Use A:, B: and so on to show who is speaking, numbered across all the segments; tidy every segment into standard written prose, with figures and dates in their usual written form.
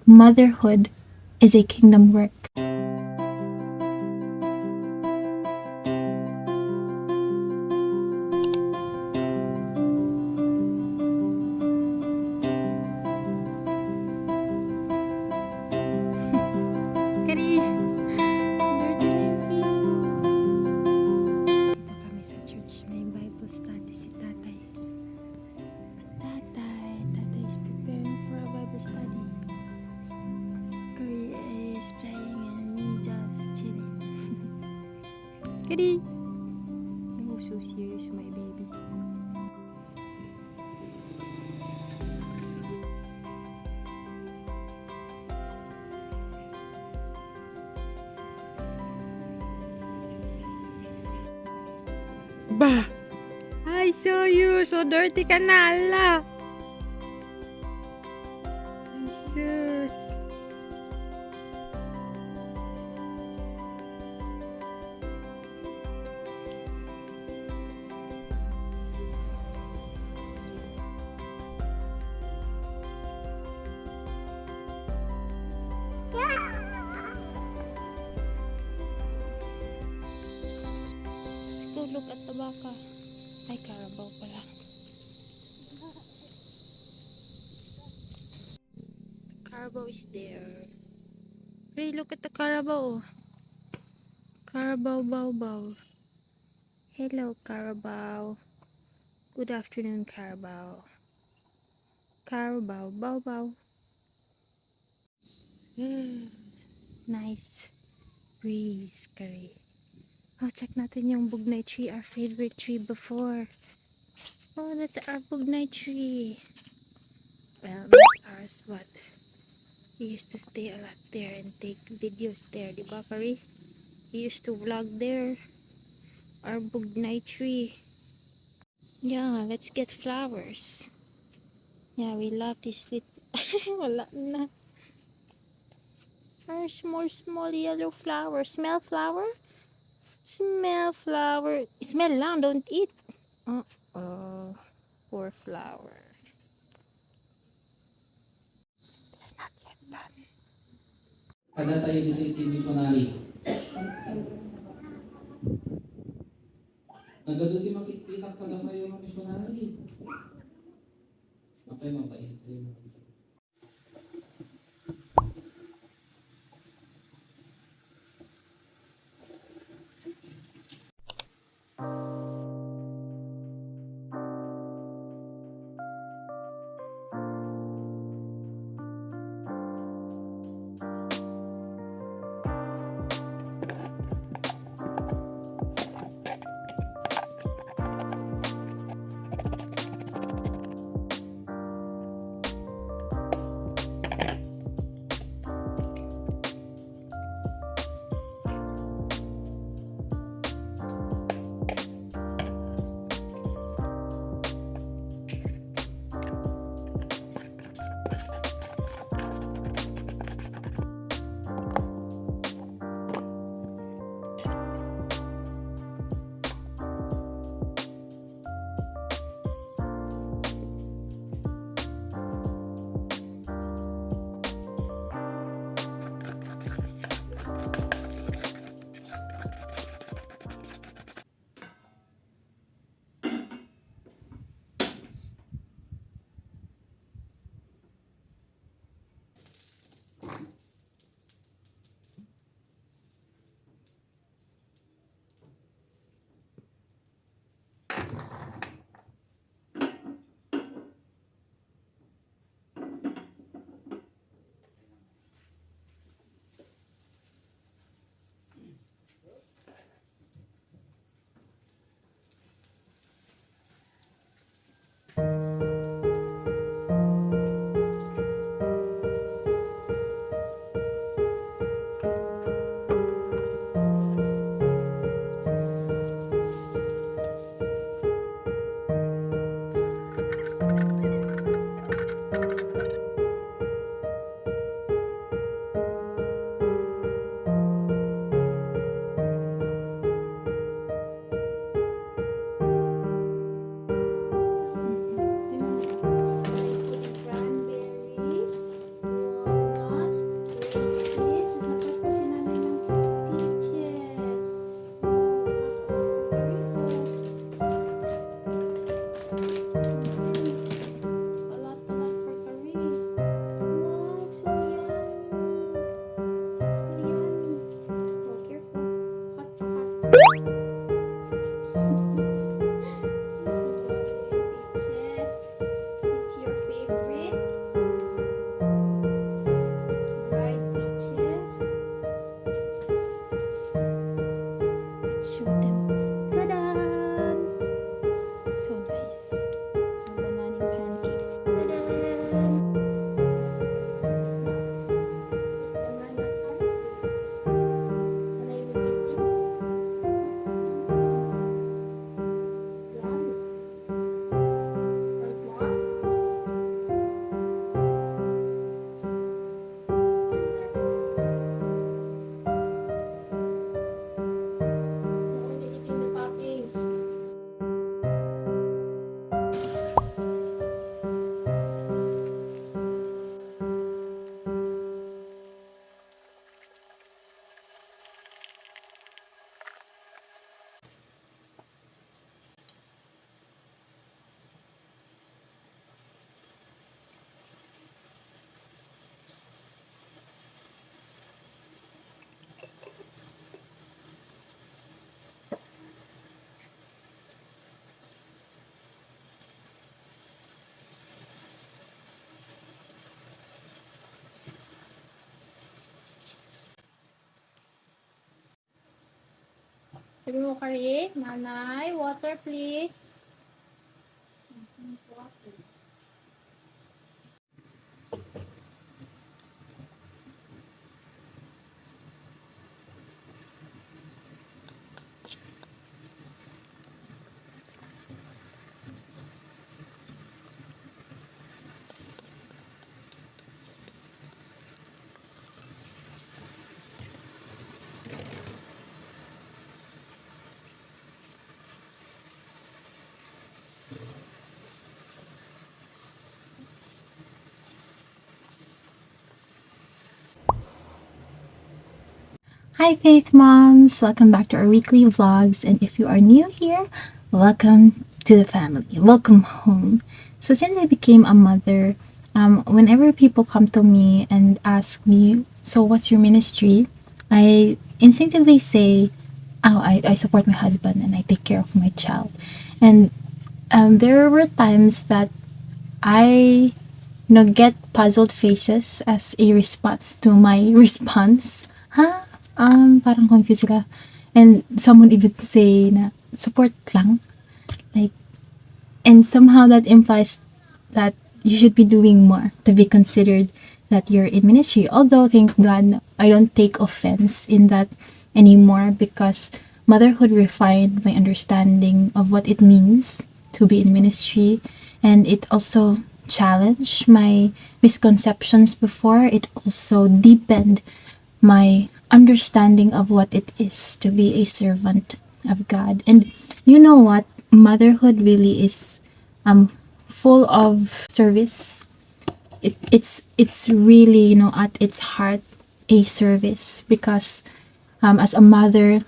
A: Motherhood is a kingdom work. Kari, dirty na yung face mo. Dito kami sa church, may Bible study si tatay. Tatay is preparing for a Bible study. Kari is playing and me just chilling. Kari! I'm so serious, my baby. Bah! I saw you! So dirty ka na, ala! Jesus! Let's go look at the baka. Ay, Carabao pala. Carabao is there. Hey, look at the Carabao. Carabao, bow, bow. Hello, Carabao. Good afternoon, Carabao. Carabao, bow, bow. Nice breeze, Kari. Oh, check natin yung bugnay tree, our favorite tree before. Oh, that's our bugnay tree. Well, not ours, but he used to stay a lot there and take videos there, di ba, Kari? He used to vlog there. Our bugnay tree. Yeah, let's get flowers. Yeah, we love this little... Wala na. Our small yellow flower. Smell flower? Smell flower. Smell lang, don't eat. Uh-oh. Poor flower. Not yet done.
B: Kada tayo dito yung missionary. Nagaduti makikita taga kayo ng missionary. Okay, mabait.
A: Sabi mo, Kari, Manay, water please. Hi, Faith Moms! Welcome back to our weekly vlogs. And if you are new here, welcome to the family. Welcome home. So, since I became a mother, whenever people come to me and ask me, so what's your ministry? I instinctively say, oh, I support my husband and I take care of my child. And there were times that I get puzzled faces as a response to my response. Ha? Parang confused sila. And someone even say na, support lang. Like, and somehow that implies that you should be doing more to be considered that you're in ministry. Although, thank God, I don't take offense in that anymore because motherhood refined my understanding of what it means to be in ministry, and it also challenged my misconceptions before. It also deepened my understanding of what it is to be a servant of God. And you know what? Motherhood really is full of service. It's really, at its heart a service because as a mother,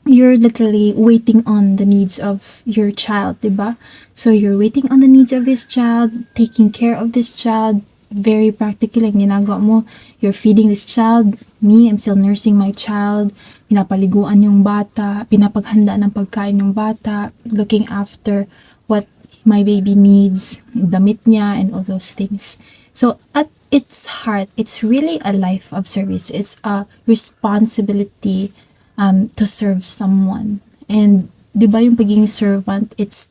A: you're literally waiting on the needs of your child, diba? So you're waiting on the needs of this child, taking care of this child, very practical ang ginagawa mo. You're feeding this child. Me, I'm still nursing my child. Pinapaliguan yung bata, pinapaghanda ng pagkain ng bata, looking after what my baby needs, damit niya, and all those things. So at its heart, it's really a life of service. It's a responsibility to serve someone. And di ba yung pagiging servant, it's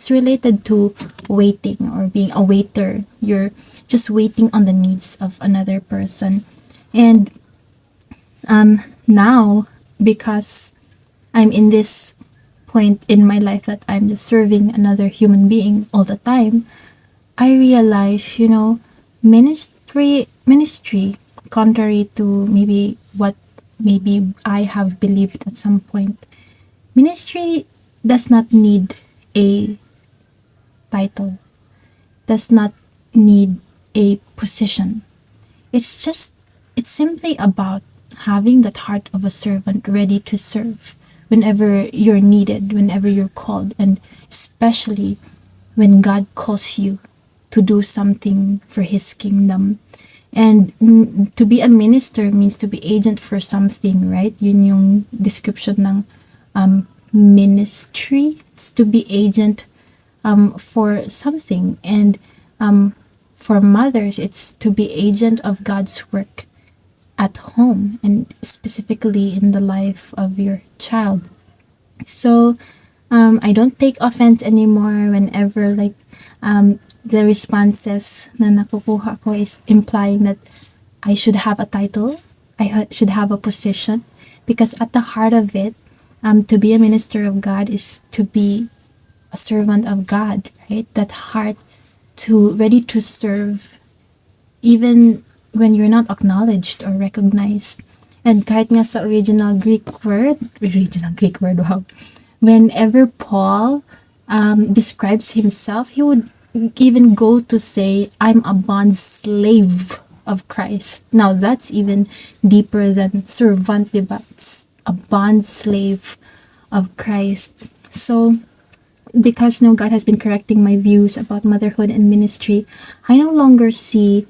A: related to waiting or being a waiter. You're just waiting on the needs of another person. And now, because I'm in this point in my life that I'm just serving another human being all the time, I realize, ministry, contrary to maybe what maybe I have believed at some point, ministry does not need a title, does not need a position. It's simply about having that heart of a servant ready to serve whenever you're needed, whenever you're called, and especially when God calls you to do something for His kingdom. And to be a minister means to be agent for something, right? Yun yung description ng ministry. It's to be agent for something. And for mothers, it's to be agent of God's work at home and specifically in the life of your child. So I don't take offense anymore whenever the responses na nakukuha ko is implying that I should have a title, should have a position, because at the heart of it, to be a minister of God is to be a servant of God, right? That heart to ready to serve even when you're not acknowledged or recognized. And kahit nga sa original Greek word, wow. Whenever Paul describes himself, he would even go to say, I'm a bond slave of Christ. Now that's even deeper than servant, diba? It's a bond slave of Christ. So because now God has been correcting my views about motherhood and ministry, I no longer see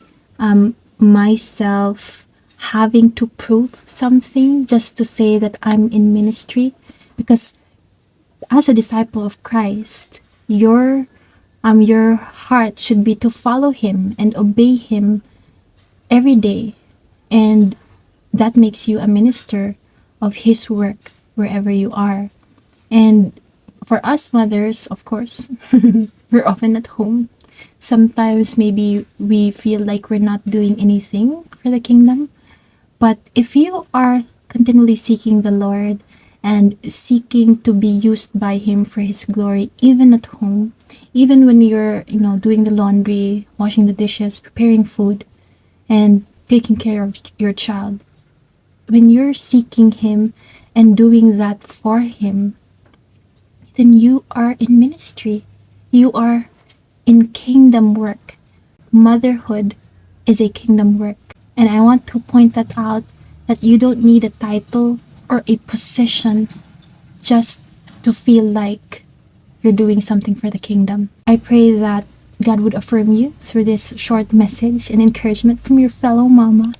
A: myself having to prove something just to say that I'm in ministry. Because as a disciple of Christ, your heart should be to follow Him and obey Him every day, and that makes you a minister of His work wherever you are. And for us mothers, of course, we're often at home. Sometimes maybe we feel like we're not doing anything for the kingdom. But if you are continually seeking the Lord and seeking to be used by Him for His glory, even at home, even when you're, doing the laundry, washing the dishes, preparing food, and taking care of your child, when you're seeking Him and doing that for Him, then you are in ministry. You are in kingdom work. Motherhood is a kingdom work. And I want to point that out, that you don't need a title or a position just to feel like you're doing something for the kingdom. I pray that God would affirm you through this short message and encouragement from your fellow mama,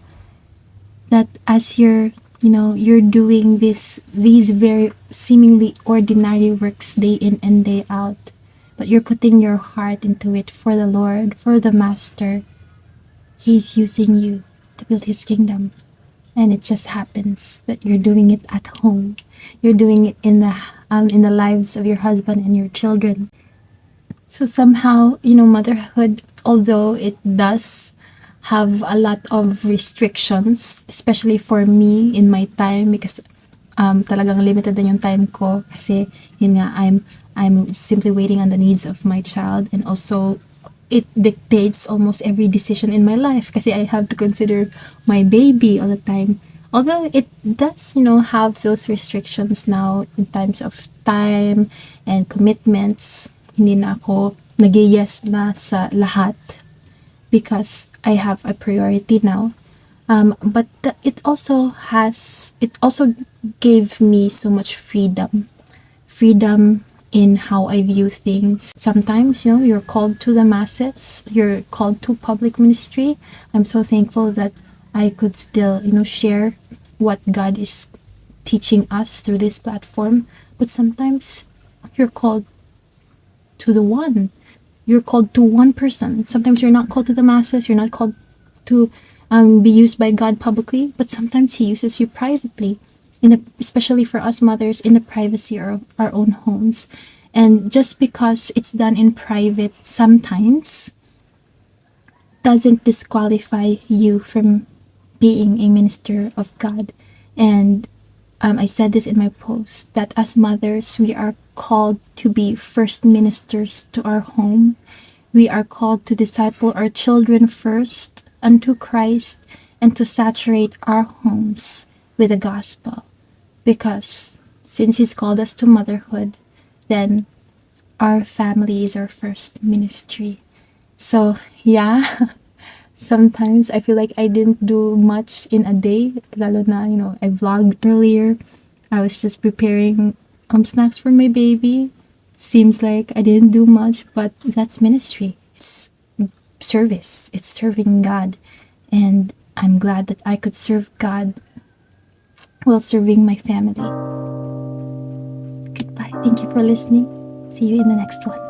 A: that as you're doing these very seemingly ordinary works day in and day out, but you're putting your heart into it for the Lord, for the Master. He's using you to build His kingdom. And it just happens that you're doing it at home. You're doing it in the lives of your husband and your children. So somehow, motherhood, although it does have a lot of restrictions, especially for me in my time, because talagang limited na yung time ko, kasi yun nga, I'm simply waiting on the needs of my child, and also it dictates almost every decision in my life kasi I have to consider my baby all the time. Although it does, have those restrictions now in terms of time and commitments, hindi na ako nag-yes na sa lahat because I have a priority now. But it also gave me so much freedom in how I view things. Sometimes, you're called to the masses, you're called to public ministry. I'm so thankful that I could still, share what God is teaching us through this platform. But sometimes you're called to the one. You're called to one person. Sometimes you're not called to the masses. You're not called to be used by God publicly, but sometimes He uses you privately, especially for us mothers, in the privacy of our own homes. And just because it's done in private sometimes doesn't disqualify you from being a minister of God. And I said this in my post, that as mothers, we are called to be first ministers to our home. We are called to disciple our children first unto Christ, and to saturate our homes with the gospel. Because since He's called us to motherhood, then our family is our first ministry. So yeah, sometimes I feel like I didn't do much in a day. Lalo na, I vlogged earlier. I was just preparing snacks for my baby. Seems like I didn't do much, but that's ministry. It's service. It's serving God. And I'm glad that I could serve God while serving my family. Goodbye. Thank you for listening. See you in the next one.